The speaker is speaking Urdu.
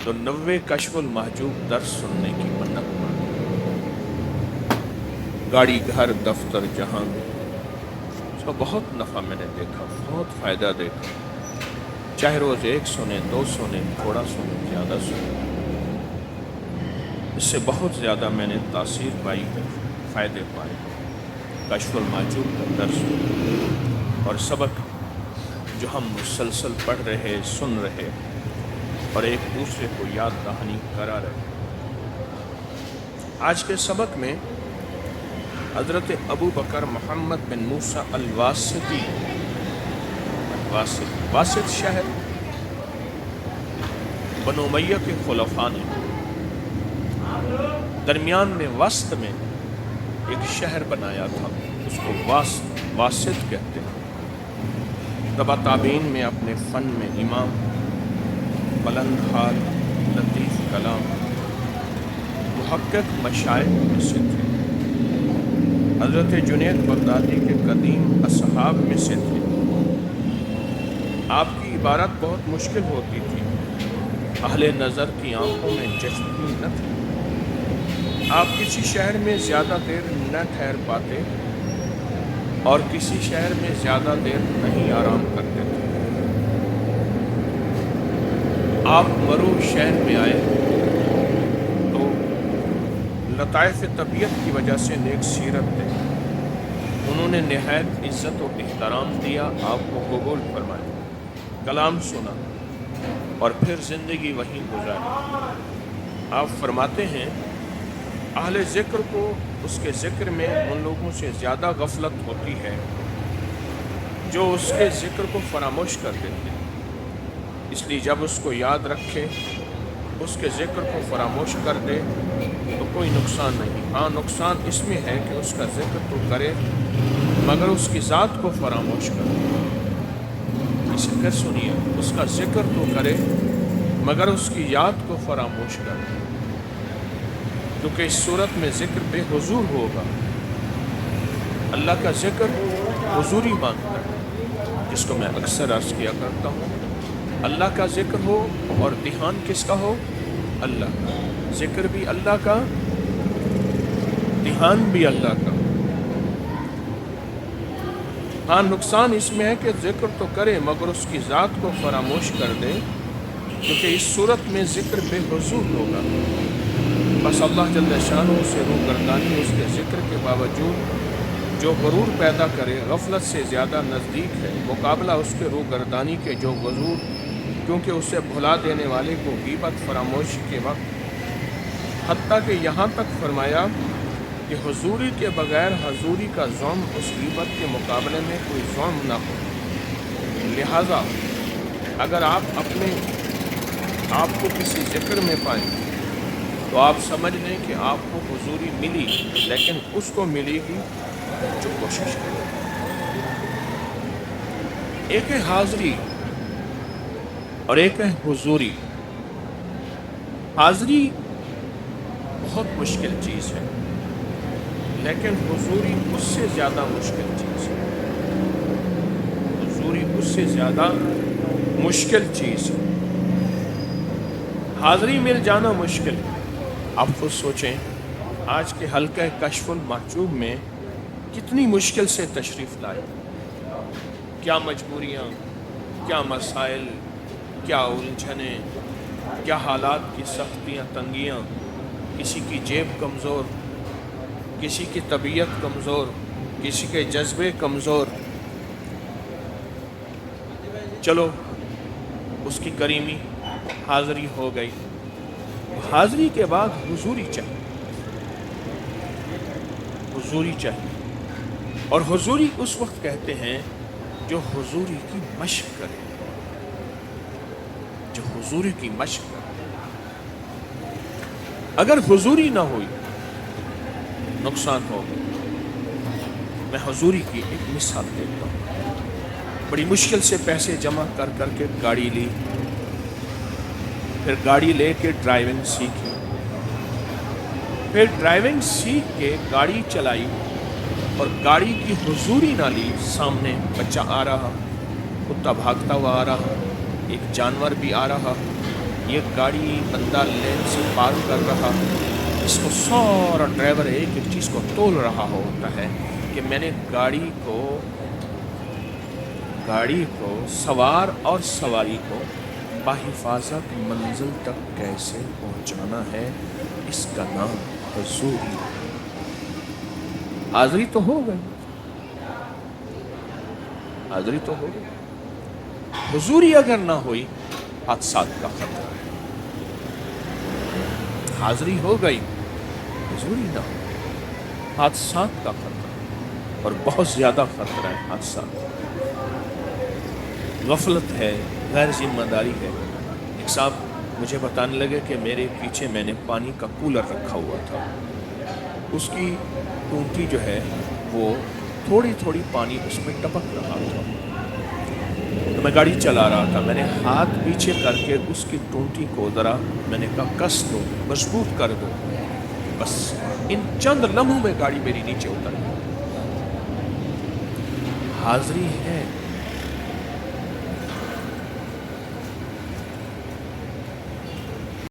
تو 90 کشف المحجوب درس سننے کی منت مانی۔ گاڑی، گھر، دفتر، جہاں اس کا بہت نفع میں نے دیکھا، بہت فائدہ دیکھا، چاہے روز 1 سنیں، 2 سنیں، تھوڑا سنیں، زیادہ سنیں، اس سے بہت زیادہ میں نے تاثیر پائی ہے، فائدے پائے۔ کشف المحجوب کا درس اور سبق جو ہم مسلسل پڑھ رہے، سن رہے اور ایک دوسرے کو یاد دہانی کرا رہے۔ آج کے سبق میں حضرت ابو بکر محمد بن موسیٰ الواسطی، واسط شہر بنو امیہ کے خلفاء نے درمیان میں وسط میں ایک شہر بنایا تھا، اس کو واسط کہتے ہیں۔ تبع تابعین میں اپنے فن میں امام، بلند حال، لطیف کلام، محقق مشائخ میں سے تھے۔ حضرت جنید بغدادی کے قدیم اصحاب میں سے تھے۔ آپ کی عبارت بہت مشکل ہوتی تھی، اہل نظر کی آنکھوں میں چشمگی نہ تھی۔ آپ کسی شہر میں زیادہ دیر نہ ٹھہر پاتے اور کسی شہر میں زیادہ دیر نہیں آرام کرتے تھے۔ آپ مرو شہر میں آئے تو لطائف طبیعت کی وجہ سے نیک سیرت تھے، انہوں نے نہایت عزت و احترام دیا، آپ کو قبول فرمایا، کلام سنا اور پھر زندگی وہیں گزاری۔ آپ فرماتے ہیں اہل ذکر کو اس کے ذکر میں ان لوگوں سے زیادہ غفلت ہوتی ہے جو اس کے ذکر کو فراموش کر دیتے ہیں، اس لیے جب اس کو یاد رکھے، اس کے ذکر کو فراموش کر دے تو کوئی نقصان نہیں۔ ہاں، نقصان اس میں ہے کہ اس کا ذکر تو کرے مگر اس کی ذات کو فراموش کرے۔ اسے پھر سنیے، اس کا ذکر تو کرے مگر اس کی یاد کو فراموش کرے، کیونکہ اس صورت میں ذکر بے حضور ہوگا۔ اللہ کا ذکر حضوری مانگتا ہے، جس کو میں اکثر عرض کیا کرتا ہوں، اللہ کا ذکر ہو اور دھیان کس کا ہو؟ اللہ کا۔ ذکر بھی اللہ کا، دھیان بھی اللہ کا۔ ہاں، نقصان اس میں ہے کہ ذکر تو کرے مگر اس کی ذات کو فراموش کر دے، کیونکہ اس صورت میں ذکر بے حضور ہوگا۔ بس اللہ جل شانہ سے روگردانی اس کے ذکر کے باوجود جو غرور پیدا کرے، غفلت سے زیادہ نزدیک ہے مقابلہ اس کے روگردانی کے جو غرور، کیونکہ اسے بھلا دینے والے کو غیبت فراموشی کے وقت، حتیٰ کہ یہاں تک فرمایا کہ حضوری کے بغیر حضوری کا ذم اس غیبت کے مقابلے میں کوئی ذم نہ ہو۔ لہٰذا اگر آپ اپنے آپ کو کسی ذکر میں پائیں تو آپ سمجھ لیں کہ آپ کو حضوری ملی، لیکن اس کو ملے گی جو کوشش کرے۔ ایک ہے حاضری اور ایک ہے حضوری۔ حاضری بہت مشکل چیز ہے، لیکن حضوری اس سے زیادہ مشکل چیز ہے۔ حضوری اس سے زیادہ مشکل چیز ہے۔ حاضری مل جانا مشکل ہے۔ آپ خود سوچیں، آج کے حلقہ کشف المحجوب میں کتنی مشکل سے تشریف لائے، کیا مجبوریاں، کیا مسائل، کیا الجھنیں، کیا حالات کی سختیاں، تنگیاں، کسی کی جیب کمزور، کسی کی طبیعت کمزور، کسی کے جذبے کمزور، چلو اس کی کریمی حاضری ہو گئی۔ حاضری کے بعد حضوری چاہیے، حضوری چاہیے، اور حضوری اس وقت کہتے ہیں جو حضوری کی مشق کرے، جو حضوری کی مشق کرے۔ اگر حضوری نہ ہوئی نقصان ہوگا۔ میں حضوری کی ایک مثال دیتا ہوں۔ بڑی مشکل سے پیسے جمع کر کے گاڑی لی، پھر گاڑی لے کے ڈرائیونگ سیکھی، پھر ڈرائیونگ سیکھ کے گاڑی چلائی اور گاڑی کی حضوری نہ لی۔ سامنے بچہ آ رہا، کتا بھاگتا ہوا آ رہا، ایک جانور بھی آ رہا، یہ گاڑی بندہ لین سے پار کر رہا، اس کو سارا ڈرائیور ایک ایک چیز کو تول رہا ہوتا ہے کہ میں نے گاڑی کو سوار اور سواری کو بحفاظت منزل تک کیسے پہنچانا ہے، اس کا نام حضوری۔ حاضری تو ہو گئی، حاضری تو ہو گئی، حضوری اگر نہ ہوئی حادثات کا خطرہ ہے۔ حاضری ہو گئی، حضوری نہ ہو، حادثات کا خطرہ ہے، اور بہت زیادہ خطرہ ہے حادثات۔ غفلت ہے، غیر ذمہ داری ہے۔ ایک صاحب مجھے بتانے لگے کہ میرے پیچھے میں نے پانی کا کولر رکھا ہوا تھا، اس کی ٹونٹی جو ہے وہ تھوڑی تھوڑی پانی اس میں ٹپک رہا تھا، تو میں گاڑی چلا رہا تھا، میں نے ہاتھ پیچھے کر کے اس کی ٹونٹی کو ذرا میں نے کہا کس دو، مضبوط کر دو، بس ان چند لمحوں میں گاڑی میری نیچے اتر گئی۔ حاضری ہے،